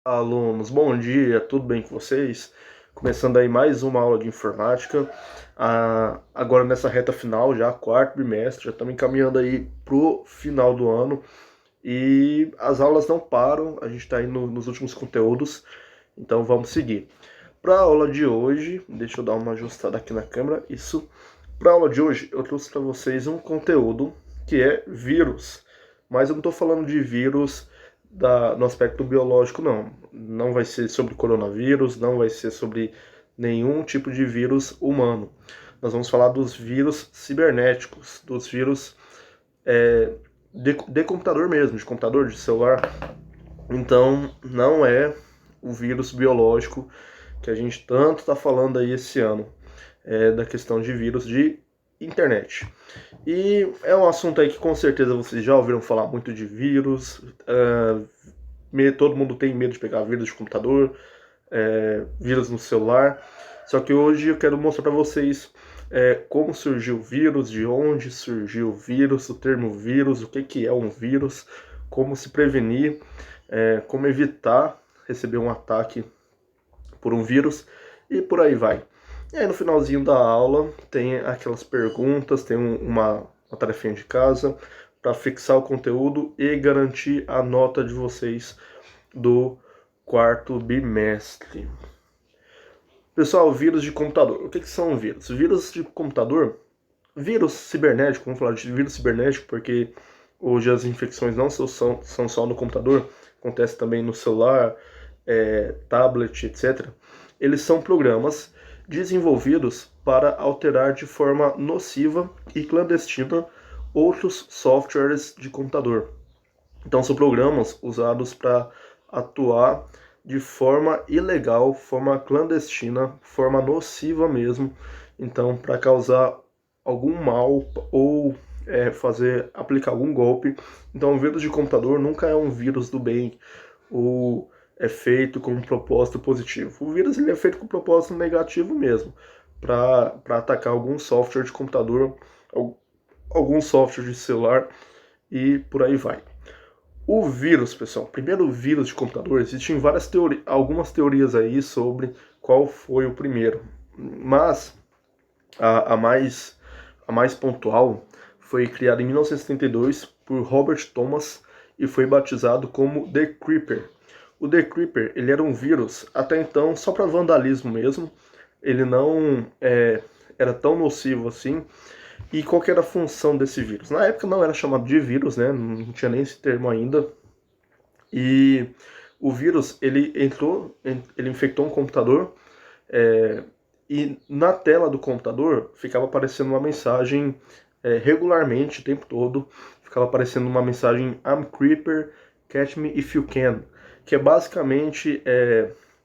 Alunos, bom dia, tudo bem com vocês? Começando aí mais uma aula de informática. Agora nessa reta final, já quarto bimestre, já estamos encaminhando aí pro final do ano e as aulas não param, a gente está aí nos últimos conteúdos, então vamos seguir. Para a aula de hoje, deixa eu dar uma ajustada aqui na câmera, isso. Para a aula de hoje, eu trouxe para vocês um conteúdo que é vírus, mas eu não estou falando de vírus no aspecto biológico, não. Não vai ser sobre coronavírus, não vai ser sobre nenhum tipo de vírus humano. Nós vamos falar dos vírus cibernéticos, dos vírus de computador mesmo, de computador, de celular. Então, não é o vírus biológico que a gente tanto está falando aí esse ano, da questão de vírus de internet. E é um assunto aí que com certeza vocês já ouviram falar muito de vírus, todo mundo tem medo de pegar vírus de computador, vírus no celular. Só que hoje eu quero mostrar para vocês como surgiu o vírus, de onde surgiu o vírus, o termo vírus, o que é um vírus, como se prevenir, como evitar receber um ataque por um vírus e por aí vai. E aí no finalzinho da aula tem aquelas perguntas, tem uma tarefinha de casa para fixar o conteúdo e garantir a nota de vocês do quarto bimestre. Pessoal, vírus de computador. O que são vírus? Vírus de computador, vírus cibernético, vamos falar de vírus cibernético porque hoje as infecções não são só no computador, acontece também no celular, tablet, etc. Eles são programas desenvolvidos para alterar de forma nociva e clandestina outros softwares de computador. Então são programas usados para atuar de forma ilegal, forma clandestina, forma nociva mesmo, então para causar algum mal ou aplicar algum golpe. Então o vírus de computador nunca é um vírus do bem ou é feito com um propósito positivo. O vírus ele é feito com um propósito negativo mesmo, para atacar algum software de computador, algum software de celular e por aí vai. O vírus, pessoal, primeiro vírus de computador, existem algumas teorias aí sobre qual foi o primeiro, mas a mais pontual foi criada em 1972 por Robert Thomas e foi batizado como The Creeper. O The Creeper ele era um vírus, até então, só para vandalismo mesmo, ele não era tão nocivo assim. E qual que era a função desse vírus? Na época não era chamado de vírus, né? Não tinha nem esse termo ainda. E o vírus, ele infectou um computador, e na tela do computador ficava aparecendo uma mensagem regularmente, o tempo todo, ficava aparecendo uma mensagem I'm Creeper, catch me if you can, que é basicamente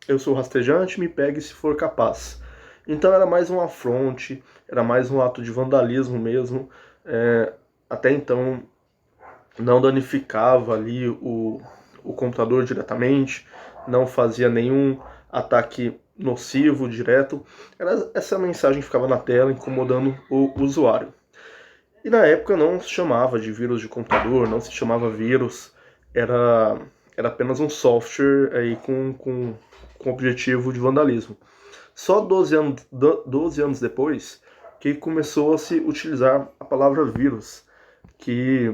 eu sou rastejante, me pegue se for capaz. Então era mais um afronte, era mais um ato de vandalismo mesmo. Até então não danificava ali o computador diretamente, não fazia nenhum ataque nocivo direto. Essa mensagem ficava na tela incomodando o usuário. E na época não se chamava de vírus de computador, não se chamava vírus, era apenas um software aí com objetivo de vandalismo. Só 12 anos depois que começou a se utilizar a palavra vírus, que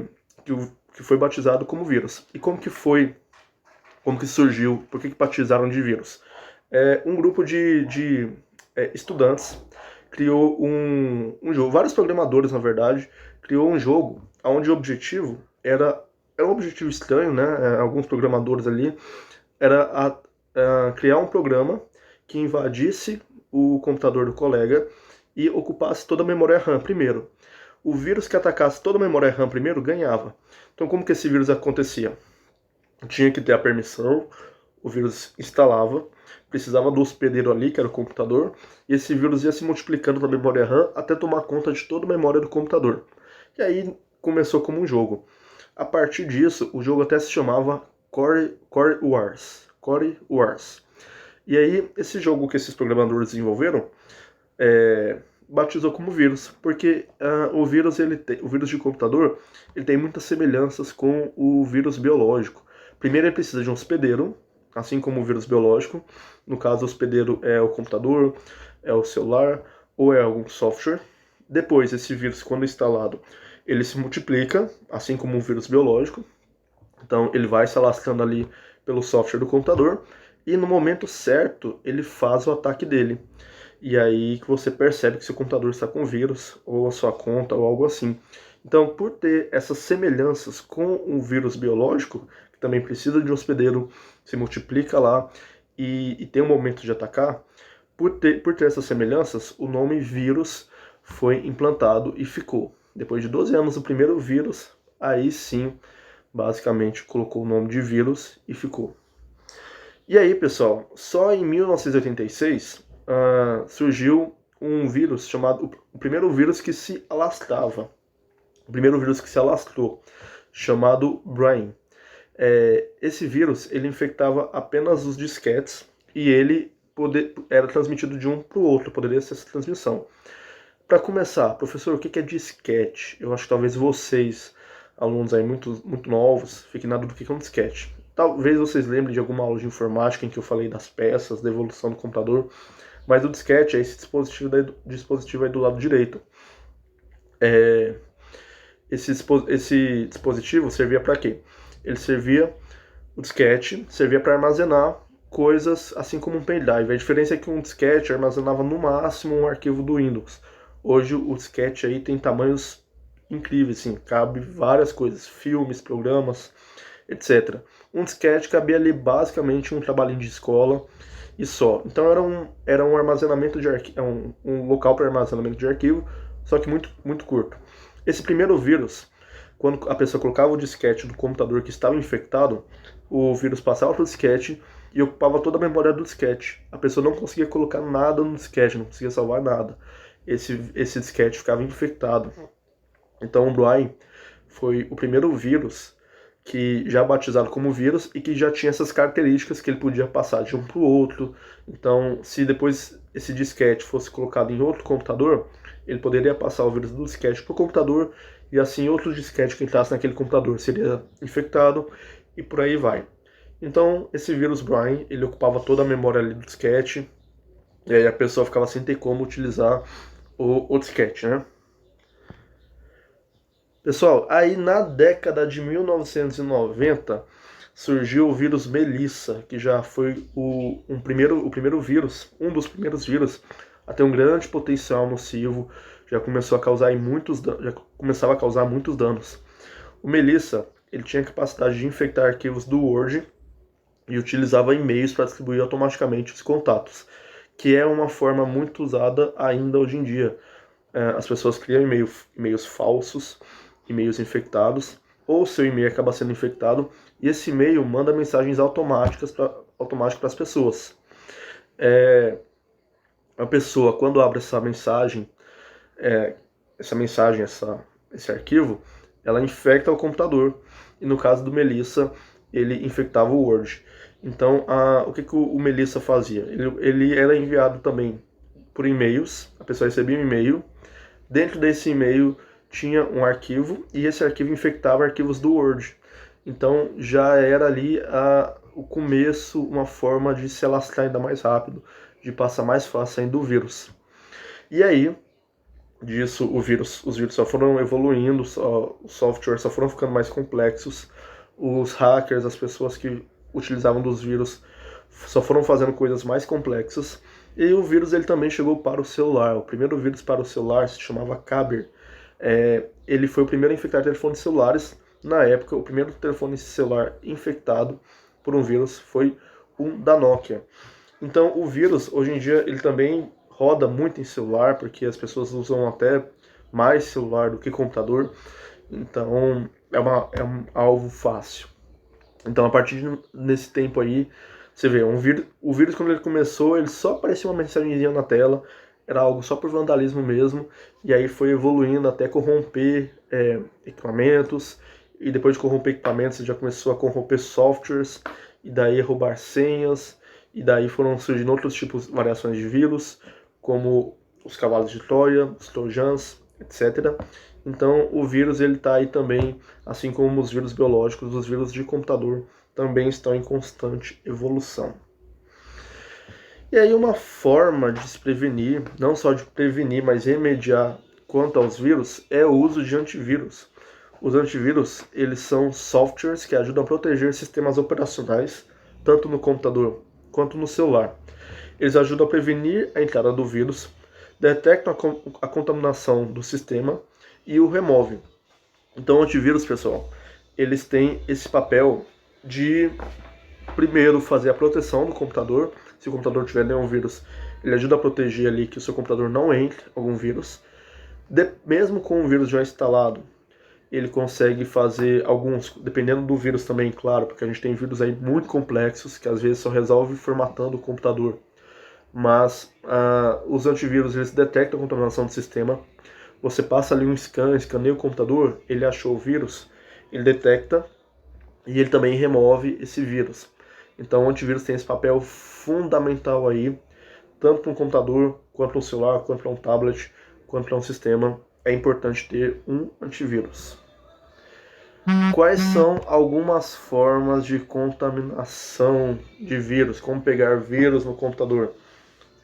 foi batizado como vírus. E como que surgiu, por que batizaram de vírus? Um grupo de estudantes criou um jogo, vários programadores na verdade, criou um jogo onde o objetivo era um objetivo estranho, né? Alguns programadores ali, era criar um programa que invadisse o computador do colega e ocupasse toda a memória RAM primeiro. O vírus que atacasse toda a memória RAM primeiro ganhava. Então como que esse vírus acontecia? Tinha que ter a permissão, o vírus instalava, precisava do hospedeiro ali, que era o computador, e esse vírus ia se multiplicando na memória RAM até tomar conta de toda a memória do computador. E aí começou como um jogo. A partir disso, o jogo até se chamava Core Wars. E aí, esse jogo que esses programadores desenvolveram batizou como vírus, porque o vírus de computador ele tem muitas semelhanças com o vírus biológico. Primeiro ele precisa de um hospedeiro, assim como o vírus biológico. No caso, o hospedeiro é o computador, é o celular ou é algum software. Depois, esse vírus, quando instalado, ele se multiplica, assim como o vírus biológico. Então, ele vai se alastrando ali pelo software do computador e no momento certo ele faz o ataque dele. E aí que você percebe que seu computador está com vírus, ou a sua conta, ou algo assim. Então, por ter essas semelhanças com o vírus biológico, que também precisa de um hospedeiro, se multiplica lá e tem um momento de atacar, por ter essas semelhanças, o nome vírus foi implantado e ficou. Depois de 12 anos, o primeiro vírus, aí sim, basicamente colocou o nome de vírus e ficou. E aí, pessoal, só em 1986 surgiu um vírus chamado, o primeiro vírus que se alastrava, o primeiro vírus que se alastrou, chamado Brain. Esse vírus, ele infectava apenas os disquetes e ele era transmitido de um para o outro, poderia ser essa transmissão. Para começar, professor, o que é disquete? Eu acho que talvez vocês, alunos aí muito novos, fiquem na dúvida do que é um disquete. Talvez vocês lembrem de alguma aula de informática em que eu falei das peças, da evolução do computador, mas o disquete é esse dispositivo aí do lado direito. Esse dispositivo servia para quê? O disquete servia para armazenar coisas assim como um pendrive. A diferença é que um disquete armazenava no máximo um arquivo do Windows. Hoje o disquete aí tem tamanhos incríveis, assim, cabe várias coisas, filmes, programas, etc. Um disquete cabia ali basicamente um trabalhinho de escola e só. Então era um armazenamento de arquivo, um local para armazenamento de arquivo, só que muito curto. Esse primeiro vírus, quando a pessoa colocava o disquete do computador que estava infectado, o vírus passava para o disquete e ocupava toda a memória do disquete. A pessoa não conseguia colocar nada no disquete, não conseguia salvar nada. Esse disquete ficava infectado. Então o Brain foi o primeiro vírus que já batizado como vírus e que já tinha essas características que ele podia passar de um para o outro. Então, se depois esse disquete fosse colocado em outro computador, ele poderia passar o vírus do disquete para o computador e assim outro disquete que entrasse naquele computador seria infectado e por aí vai. Então, esse vírus Brain, ele ocupava toda a memória ali do disquete e aí a pessoa ficava sem ter como utilizar o disquete, né? Pessoal, aí na década de 1990 surgiu o vírus Melissa, que já foi o primeiro vírus, um dos primeiros vírus a ter um grande potencial nocivo, já começava a causar muitos danos. O Melissa, ele tinha a capacidade de infectar arquivos do Word e utilizava e-mails para distribuir automaticamente os contatos, que é uma forma muito usada ainda hoje em dia. As pessoas criam e-mails falsos, e-mails infectados, ou seu e-mail acaba sendo infectado, e esse e-mail manda mensagens automáticas para as pessoas. A pessoa, quando abre essa mensagem, esse arquivo, ela infecta o computador. E no caso do Melissa, ele infectava o Word. Então, o que o Melissa fazia? Ele era enviado também por e-mails, a pessoa recebia um e-mail, dentro desse e-mail tinha um arquivo, e esse arquivo infectava arquivos do Word. Então, já era ali o começo, uma forma de se alastrar ainda mais rápido, de passar mais fácil ainda o vírus. E aí, disso, os vírus só foram evoluindo, os softwares só foram ficando mais complexos, os hackers, as pessoas que utilizavam dos vírus, só foram fazendo coisas mais complexas, e o vírus ele também chegou para o celular. O primeiro vírus para o celular se chamava Caber. Ele foi o primeiro a infectar telefones celulares. Na época, o primeiro telefone celular infectado por um vírus foi um da Nokia. Então, o vírus, hoje em dia, ele também roda muito em celular, porque as pessoas usam até mais celular do que computador. Então, é um alvo fácil. Então, a partir desse tempo aí, você vê, o vírus, quando ele começou, ele só aparecia uma mensagenzinha na tela, era algo só por vandalismo mesmo, e aí foi evoluindo até corromper equipamentos, e depois de corromper equipamentos, ele já começou a corromper softwares, e daí roubar senhas, e daí foram surgindo outros tipos, variações de vírus, como os cavalos de Troia, os trojans, etc. Então o vírus ele está aí também, assim como os vírus biológicos, os vírus de computador também estão em constante evolução. E aí uma forma de se prevenir, não só de prevenir, mas remediar quanto aos vírus, é o uso de antivírus. Os antivírus, eles são softwares que ajudam a proteger sistemas operacionais, tanto no computador quanto no celular. Eles ajudam a prevenir a entrada do vírus, detectam a contaminação do sistema e o removem. Então, o antivírus, pessoal, eles têm esse papel de, primeiro, fazer a proteção do computador. Se o computador tiver nenhum vírus, ele ajuda a proteger ali que o seu computador não entre algum vírus. Mesmo com o vírus já instalado, ele consegue fazer alguns, dependendo do vírus também, claro, porque a gente tem vírus aí muito complexos, que às vezes só resolve formatando o computador. Mas os antivírus, eles detectam a contaminação do sistema. Você passa ali um scan, escaneia o computador, ele achou o vírus, ele detecta e ele também remove esse vírus. Então o antivírus tem esse papel fundamental aí, tanto para um computador, quanto para um celular, quanto para um tablet, quanto para um sistema. É importante ter um antivírus. Quais são algumas formas de contaminação de vírus? Como pegar vírus no computador?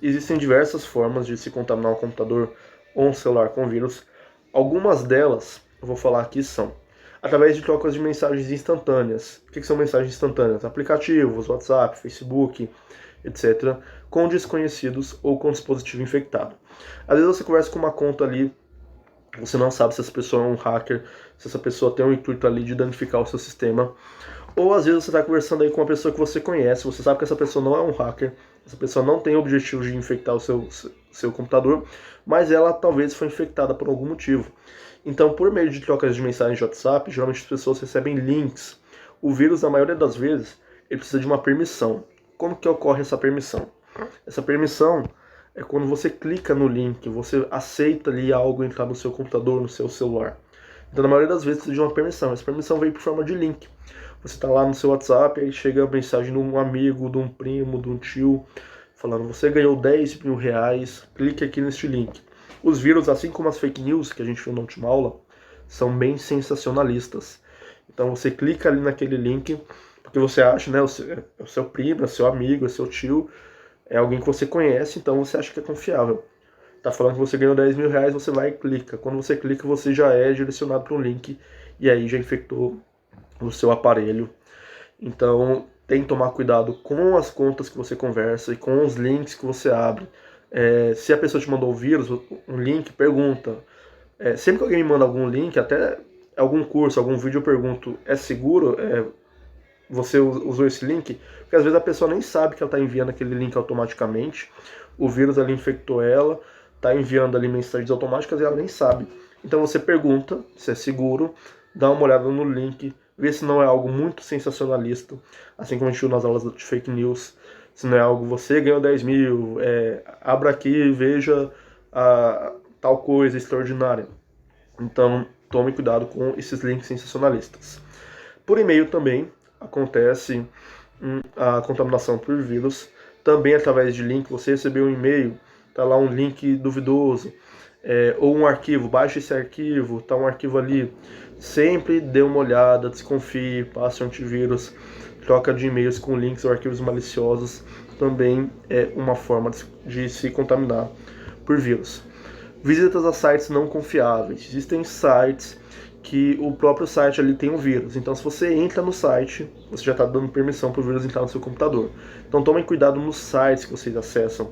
Existem diversas formas de se contaminar um computador ou um celular com vírus. Algumas delas, eu vou falar aqui, são através de trocas de mensagens instantâneas. O que são mensagens instantâneas? Aplicativos, WhatsApp, Facebook, etc., com desconhecidos ou com dispositivo infectado. Às vezes você conversa com uma conta ali, você não sabe se essa pessoa é um hacker, se essa pessoa tem um intuito ali de danificar o seu sistema. Ou às vezes você está conversando aí com uma pessoa que você conhece, você sabe que essa pessoa não é um hacker, essa pessoa não tem o objetivo de infectar o seu computador, mas ela talvez foi infectada por algum motivo. Então, por meio de trocas de mensagens de WhatsApp, geralmente as pessoas recebem links. O vírus, na maioria das vezes, ele precisa de uma permissão. Como que ocorre essa permissão? Essa permissão é quando você clica no link, você aceita ali algo entrar no seu computador, no seu celular. Então, na maioria das vezes, precisa de uma permissão. Essa permissão vem por forma de link. Você está lá no seu WhatsApp, aí chega a mensagem de um amigo, de um primo, de um tio, falando: você ganhou 10 mil reais, clique aqui neste link. Os vírus, assim como as fake news que a gente viu na última aula, são bem sensacionalistas. Então você clica ali naquele link, porque você acha, né, é o seu primo, é o seu amigo, é o seu tio, é alguém que você conhece, então você acha que é confiável. Tá falando que você ganhou 10 mil reais, você vai e clica. Quando você clica, você já é direcionado para um link, e aí já infectou o seu aparelho. Então tem que tomar cuidado com as contas que você conversa e com os links que você abre. Se a pessoa te mandou um vírus, um link, pergunta. Sempre que alguém me manda algum link, até algum curso, algum vídeo, eu pergunto: é seguro? Você usou esse link? Porque às vezes a pessoa nem sabe que ela está enviando aquele link automaticamente. O vírus ali infectou ela, está enviando ali mensagens automáticas e ela nem sabe. Então você pergunta se é seguro, dá uma olhada no link, vê se não é algo muito sensacionalista, assim como a gente viu nas aulas de fake news. Se não é algo: você ganhou 10 mil, abra aqui e veja tal coisa extraordinária. Então tome cuidado com esses links sensacionalistas. Por e-mail também acontece a contaminação por vírus, também através de link. Você recebeu um e-mail, tá lá um link duvidoso, ou um arquivo, baixe esse arquivo, tá um arquivo ali. Sempre dê uma olhada, desconfie, passe um antivírus. Troca de e-mails com links ou arquivos maliciosos também é uma forma de se contaminar por vírus. Visitas a sites não confiáveis. Existem sites que o próprio site ali tem um vírus. Então, se você entra no site, você já está dando permissão para o vírus entrar no seu computador. Então, tomem cuidado nos sites que vocês acessam.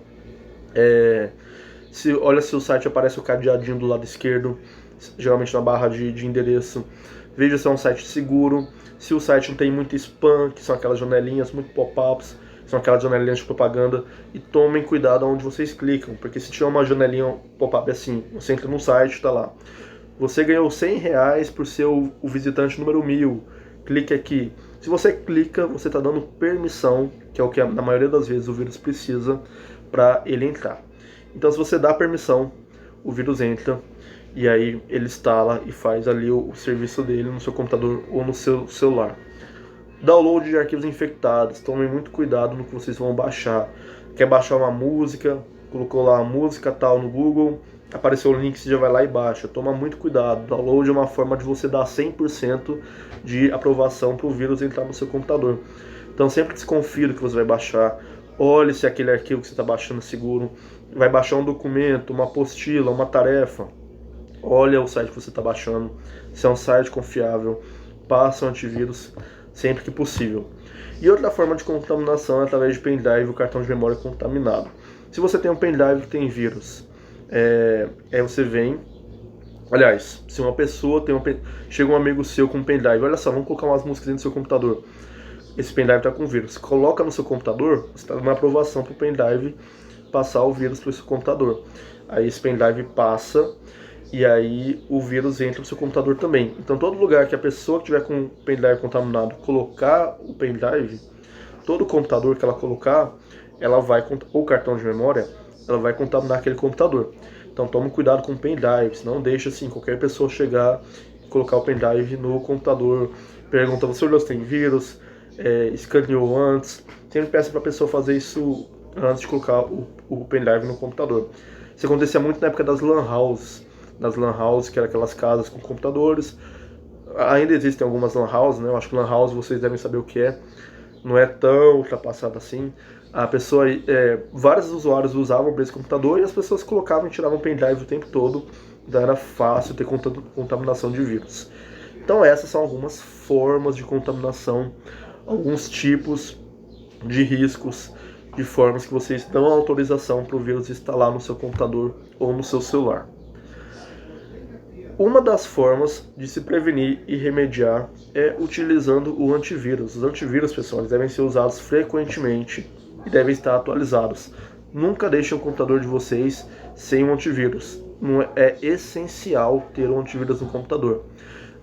Olha se o site aparece o cadeadinho do lado esquerdo, geralmente na barra de endereço. Veja se é um site seguro. Se o site não tem muito spam, que são aquelas janelinhas, muito pop-ups, são aquelas janelinhas de propaganda. E tomem cuidado onde vocês clicam, porque se tiver uma janelinha pop-up assim, você entra no site, está lá: você ganhou 100 reais por ser o visitante número 1000. Clique aqui. Se você clica, você está dando permissão, que é o que na maioria das vezes o vírus precisa para ele entrar. Então, se você dá permissão, o vírus entra e aí ele instala e faz ali o serviço dele no seu computador ou no seu celular. Download de arquivos infectados. Tomem muito cuidado no que vocês vão baixar. Quer baixar uma música, colocou lá a música tal no Google, apareceu o link, você já vai lá e baixa. Toma muito cuidado. Download é uma forma de você dar 100% de aprovação para o vírus entrar no seu computador. Então sempre desconfie do que você vai baixar. Olhe se aquele arquivo que você está baixando é seguro. Vai baixar um documento, uma apostila, uma tarefa. Olha o site que você está baixando. Se é um site confiável. Passa o antivírus sempre que possível. E outra forma de contaminação é através de pendrive ou cartão de memória contaminado. Se você tem um pendrive que tem vírus, aí você vem. Aliás, se uma pessoa tem chega um amigo seu com um pendrive, olha só, vamos colocar umas músicas dentro do seu computador. Esse pendrive está com vírus. Coloca no seu computador, você está dando uma aprovação para o pendrive passar o vírus para o seu computador. Aí esse pendrive passa e aí o vírus entra no seu computador também. Então todo lugar que a pessoa que tiver com o pendrive contaminado colocar o pendrive, todo computador que ela colocar, ela vai, ou cartão de memória, ela vai contaminar aquele computador. Então tome cuidado com pendrives, não deixe assim qualquer pessoa chegar e colocar o pendrive no computador, pergunta, você olhou se tem vírus, escaneou antes, sempre peça para a pessoa fazer isso antes de colocar o pendrive no computador. Isso acontecia muito na época das lan houses, que eram aquelas casas com computadores. Ainda existem algumas lan houses, né? Eu acho que lan house vocês devem saber o que é, não é tão ultrapassado assim. A pessoa, vários usuários usavam esse computador e as pessoas colocavam e tiravam o pendrive o tempo todo, então era fácil ter contaminação de vírus. Então essas são algumas formas de contaminação, alguns tipos de riscos, de formas que vocês dão autorização para o vírus instalar no seu computador ou no seu celular. Uma das formas de se prevenir e remediar é utilizando o antivírus. Os antivírus, pessoal, eles devem ser usados frequentemente e devem estar atualizados. Nunca deixem o computador de vocês sem um antivírus. Não é essencial ter um antivírus no computador.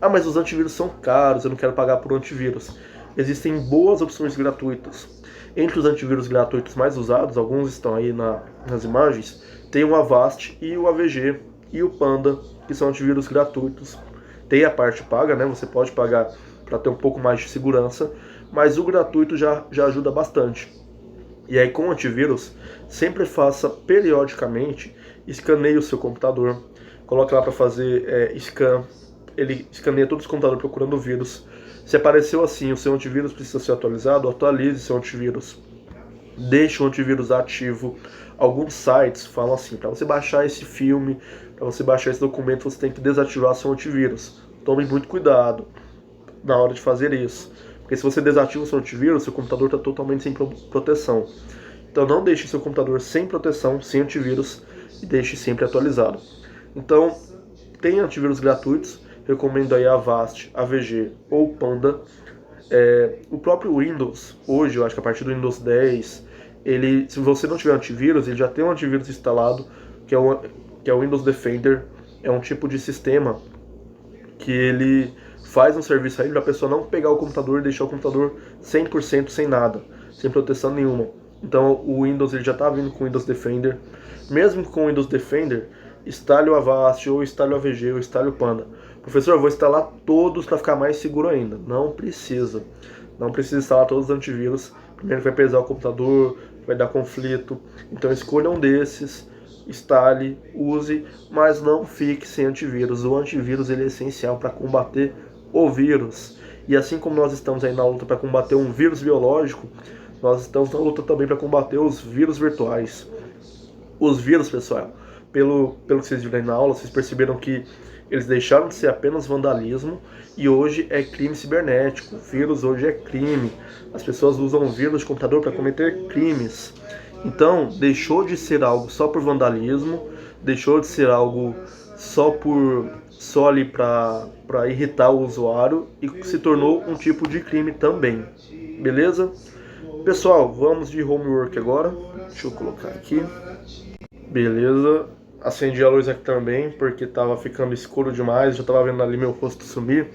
Ah, mas os antivírus são caros, eu não quero pagar por um antivírus. Existem boas opções gratuitas. Entre os antivírus gratuitos mais usados, alguns estão aí nas imagens, tem o Avast e o AVG e o Panda, que são antivírus gratuitos. Tem a parte paga, né? Você pode pagar para ter um pouco mais de segurança, mas o gratuito já ajuda bastante. E aí com o antivírus, sempre faça periodicamente, escaneie o seu computador, coloque lá para fazer scan, ele escaneia todos os computadores procurando o vírus. Se apareceu assim, o seu antivírus precisa ser atualizado, atualize seu antivírus. Deixe o antivírus ativo. Alguns sites falam assim, para você baixar esse filme, para você baixar esse documento, você tem que desativar seu antivírus. Tome muito cuidado na hora de fazer isso. Porque se você desativa o seu antivírus, seu computador está totalmente sem proteção. Então não deixe seu computador sem proteção, sem antivírus, e deixe sempre atualizado. Então, tem antivírus gratuitos, recomendo aí a Avast, AVG ou Panda. O próprio Windows, hoje, eu acho que a partir do Windows 10, se você não tiver antivírus, ele já tem um antivírus instalado, que é o Windows Defender. É um tipo de sistema que ele faz um serviço aí para a pessoa não pegar o computador e deixar o computador 100% sem nada, sem proteção nenhuma. Então o Windows ele já está vindo com o Windows Defender. Mesmo com o Windows Defender, instale o Avast, ou instale o AVG, ou instale o Panda. Professor, eu vou instalar todos para ficar mais seguro ainda. Não precisa. Não precisa instalar todos os antivírus. Primeiro vai pesar o computador, vai dar conflito. Então escolha um desses, instale, use, mas não fique sem antivírus. O antivírus ele é essencial para combater o vírus. E assim como nós estamos aí na luta para combater um vírus biológico, nós estamos na luta também para combater os vírus virtuais. Os vírus, pessoal, pelo que vocês viram aí na aula, vocês perceberam que eles deixaram de ser apenas vandalismo e hoje é crime cibernético. O vírus hoje é crime. As pessoas usam o vírus de computador para cometer crimes. Então, deixou de ser algo só por vandalismo, deixou de ser algo só ali para irritar o usuário e se tornou um tipo de crime também. Beleza? Pessoal, vamos de homework agora. Deixa eu colocar aqui. Beleza. Acendi a luz aqui também, porque estava ficando escuro demais, já estava vendo ali meu rosto sumir.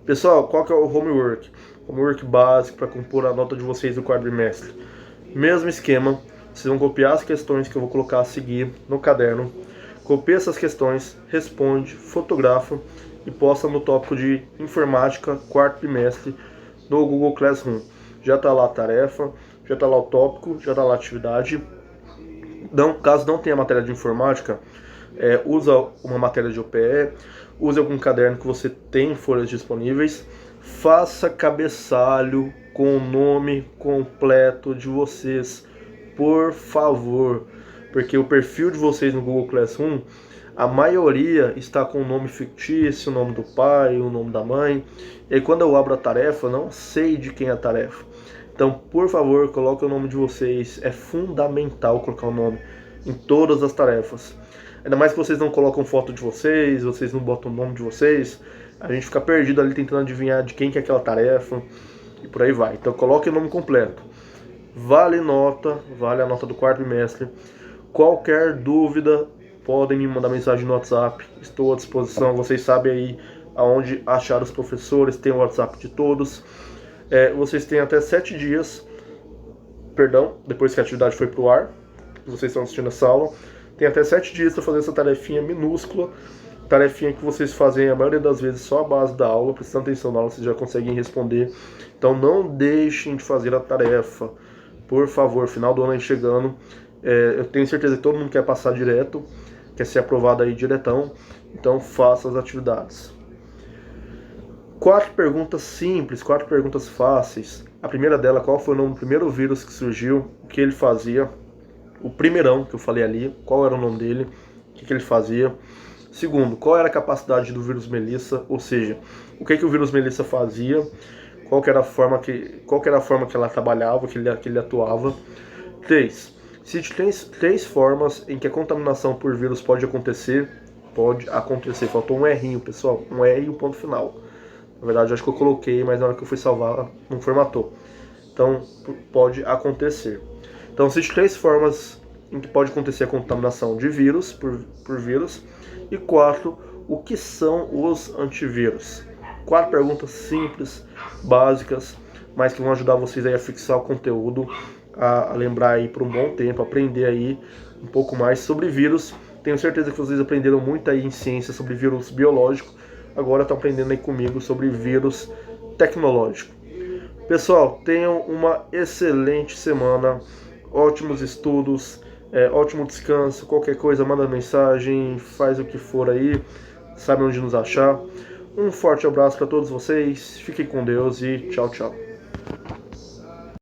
Pessoal, qual que é o homework? Homework básico para compor a nota de vocês do quadrimestre. Mesmo esquema, vocês vão copiar as questões que eu vou colocar a seguir no caderno. Copia essas questões, responde, fotografa e posta no tópico de informática, quarto trimestre, no Google Classroom. Já está lá a tarefa, já está lá o tópico, já está lá a atividade. Caso não tenha matéria de informática, usa uma matéria de OPE, use algum caderno que você tem folhas disponíveis, faça cabeçalho com o nome completo de vocês, por favor, porque o perfil de vocês no Google Classroom, a maioria está com o nome fictício, o nome do pai, o nome da mãe, e aí quando eu abro a tarefa, eu não sei de quem é a tarefa. Então, por favor, coloque o nome de vocês, é fundamental colocar o nome em todas as tarefas. Ainda mais que vocês não colocam foto de vocês, vocês não botam o nome de vocês, a gente fica perdido ali tentando adivinhar de quem que é aquela tarefa e por aí vai. Então coloque o nome completo. Vale a nota do quarto bimestre. Qualquer dúvida, podem me mandar mensagem no WhatsApp, estou à disposição. Vocês sabem aí aonde achar os professores, tem o WhatsApp de todos. Vocês têm até 7 dias, depois que a atividade foi pro ar, vocês estão assistindo essa aula, tem até 7 dias para fazer essa tarefinha minúscula, tarefinha que vocês fazem a maioria das vezes só a base da aula, prestando atenção na aula, vocês já conseguem responder. Então não deixem de fazer a tarefa, por favor, final do ano aí chegando. Eu tenho certeza que todo mundo quer passar direto, quer ser aprovado aí diretão, então faça as atividades. 4 perguntas simples, 4 perguntas fáceis. A primeira dela, qual foi o nome do primeiro vírus que surgiu, o que ele fazia? O primeirão que eu falei ali, qual era o nome dele, o que ele fazia? Segundo, qual era a capacidade do vírus Melissa, ou seja, o que o vírus Melissa fazia, qual era a forma que ela trabalhava, que ele atuava. 3. Cite 3 formas em que a contaminação por vírus pode acontecer. Faltou um errinho, pessoal, um R e um ponto final. Na verdade, acho que eu coloquei, mas na hora que eu fui salvar, não formatou. Então, pode acontecer. Então, cite 3 formas em que pode acontecer a contaminação de vírus por vírus. E 4, o que são os antivírus? 4 perguntas simples, básicas, mas que vão ajudar vocês aí a fixar o conteúdo, a lembrar aí por um bom tempo, aprender aí um pouco mais sobre vírus. Tenho certeza que vocês aprenderam muito aí em ciência sobre vírus biológico, agora estão aprendendo aí comigo sobre vírus tecnológico. Pessoal, tenham uma excelente semana, ótimos estudos, ótimo descanso. Qualquer coisa, manda mensagem, faz o que for aí, sabe onde nos achar. Um forte abraço para todos vocês, fiquem com Deus e tchau, tchau.